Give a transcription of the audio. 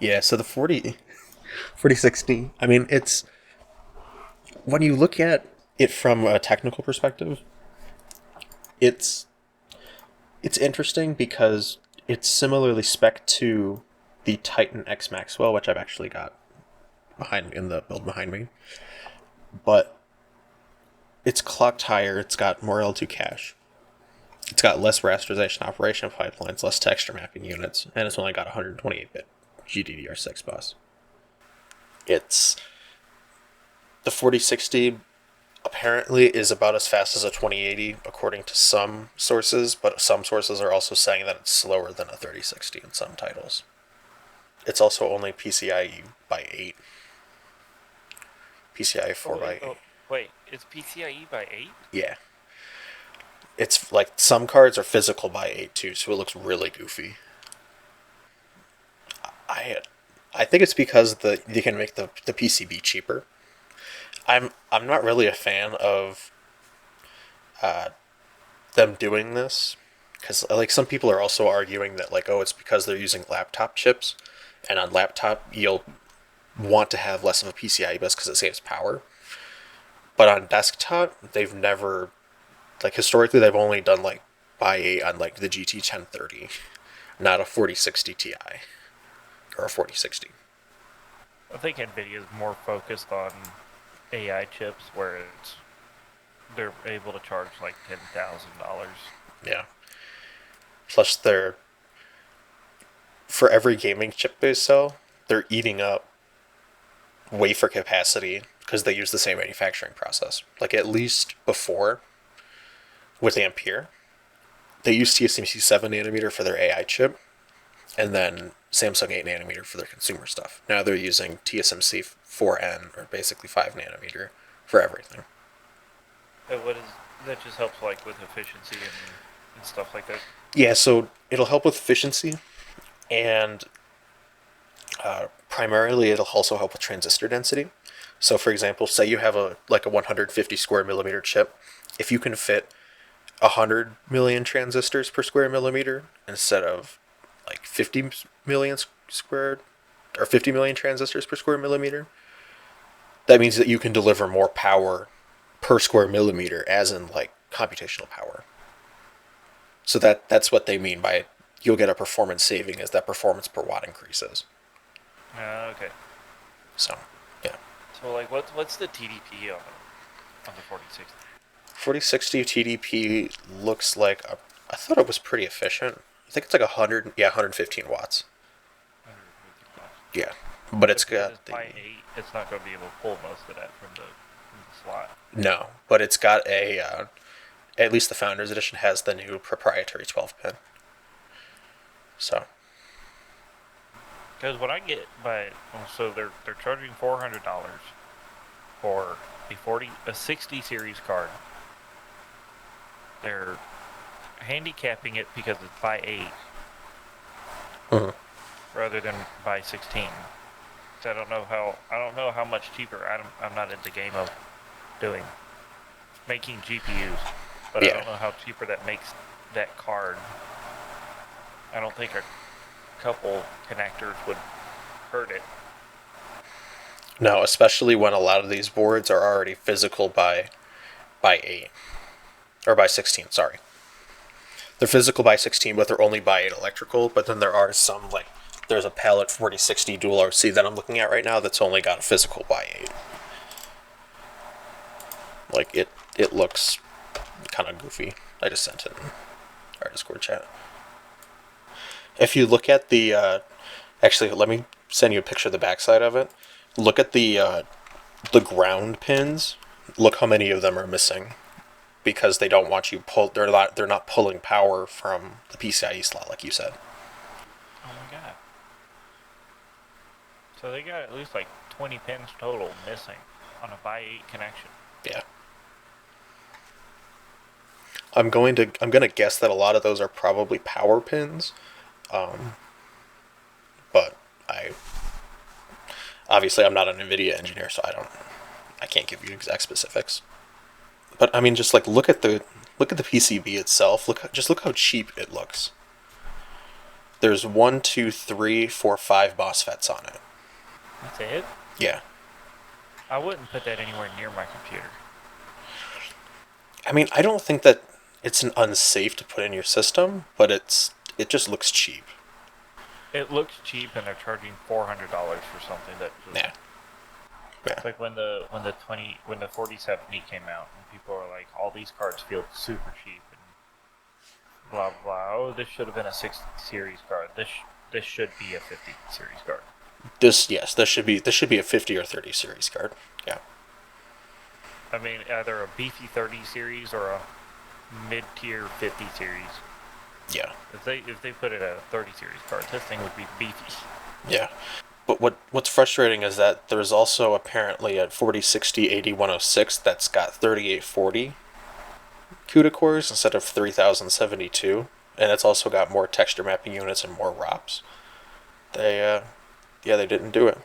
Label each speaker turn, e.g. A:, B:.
A: Yeah, so the 4060, I mean, when you look at it from a technical perspective, it's it's interesting because it's similarly spec to the Titan X Maxwell, which I've actually got behind in the build behind me. But it's clocked higher, it's got more L2 cache, it's got less rasterization operation pipelines, less texture mapping units, and it's only got 128-bit GDDR6 bus. It's the 4060 apparently is about as fast as a 2080 according to some sources, but some sources are also saying that it's slower than a 3060 in some titles. It's also only PCIe by 8. PCIe 4 by 8.
B: Oh, wait, it's PCIe by 8?
A: Yeah. It's like some cards are physical by 8 too, so it looks really goofy. I I think it's because you can make the PCB cheaper. I'm not really a fan of uh, them doing this because like some people are also arguing that like, oh, it's because they're using laptop chips, and on laptop you'll want to have less of a PCIe bus because it saves power. But on desktop, they've never, like historically they've only done like by 8 on like the GT 1030, not a 4060 Ti or a 4060.
B: I think Nvidia is more focused on AI chips where they're able to charge like $10,000.
A: Yeah. Plus, for every gaming chip they sell, they're eating up wafer capacity because they use the same manufacturing process. Like at least before with Ampere, they used TSMC 7 nanometer for their AI chip, and then Samsung 8 nanometer for their consumer stuff. Now they're using TSMC 4N, or basically 5 nanometer, for everything.
B: What is that? Just helps like with efficiency and stuff like that.
A: Yeah, so it'll help with efficiency, and primarily it'll also help with transistor density. So, for example, say you have a 150 square millimeter chip. If you can fit 100 million transistors per square millimeter instead of like 50 million squared or 50 million transistors per square millimeter, that means that you can deliver more power per square millimeter, as in like computational power. So that's what they mean by you'll get a performance saving as that performance per watt increases.
B: Okay.
A: So, yeah.
B: So like, what's the TDP on the 4060?
A: 4060 TDP looks like I thought it was pretty efficient. I think it's like 100, yeah, 115 watts.
B: 150 watts.
A: Yeah, but it's
B: But because
A: got
B: it's
A: the
B: by 8, it's not going to be able to pull most of that from the slot.
A: no, but it's got at least the Founders Edition has the new proprietary 12 pin. So
B: Because what I get so they're charging $400 for a 60 series card. They're handicapping it because it's by 8
A: mhm.
B: rather than by 16. So I don't know how much cheaper. I'm not in the game of doing making GPUs, but I
A: Yeah,
B: don't know how cheaper that makes that card. I don't think a couple connectors would hurt it.
A: no, especially when a lot of these boards are already physical by 8 or by 16. Sorry, they're physical by 16, but they're only by 8 electrical. But then there are some like there's a Palette 4060 Dual RC that I'm looking at right now that's only got a physical by 8. Like it looks kind of goofy. I just sent it in our Discord chat. If you look at actually, let me send you a picture of the backside of it. Look at the ground pins. Look how many of them are missing because they don't want you pull. They're not pulling power from the PCIe slot like you said.
B: Oh my god! So they got at least like 20 pins total missing on a by 8 connection.
A: Yeah. I'm gonna guess that a lot of those are probably power pins, um, but I obviously I'm not an Nvidia engineer, so I can't give you exact specifics. But I mean, just like look at the PCB itself. Look how cheap it looks. There's 1, 2, 3, 4, 5 MOSFETs on it.
B: That's it?
A: Yeah.
B: I wouldn't put that anywhere near my computer.
A: I mean, I don't think that it's an unsafe to put in your system, but it just looks cheap.
B: It looks cheap, and they're charging $400 for something that.
A: Yeah. Yeah.
B: It's like when the 4070 came out, and people were like, "All these cards feel super cheap," and blah blah blah. Oh, this should have been a 60 series card. This should be a 50 series card.
A: This should be a 50 or 30 series card. Yeah.
B: I mean, either a beefy 30 series or a mid-tier 50 series.
A: Yeah.
B: If they put it at a 30 series card, this thing would be beefy.
A: Yeah. But what's frustrating is that there's also apparently a 4060 8106 that's got 3840 CUDA cores instead of 3072, and it's also got more texture mapping units and more ROPs. They didn't do it.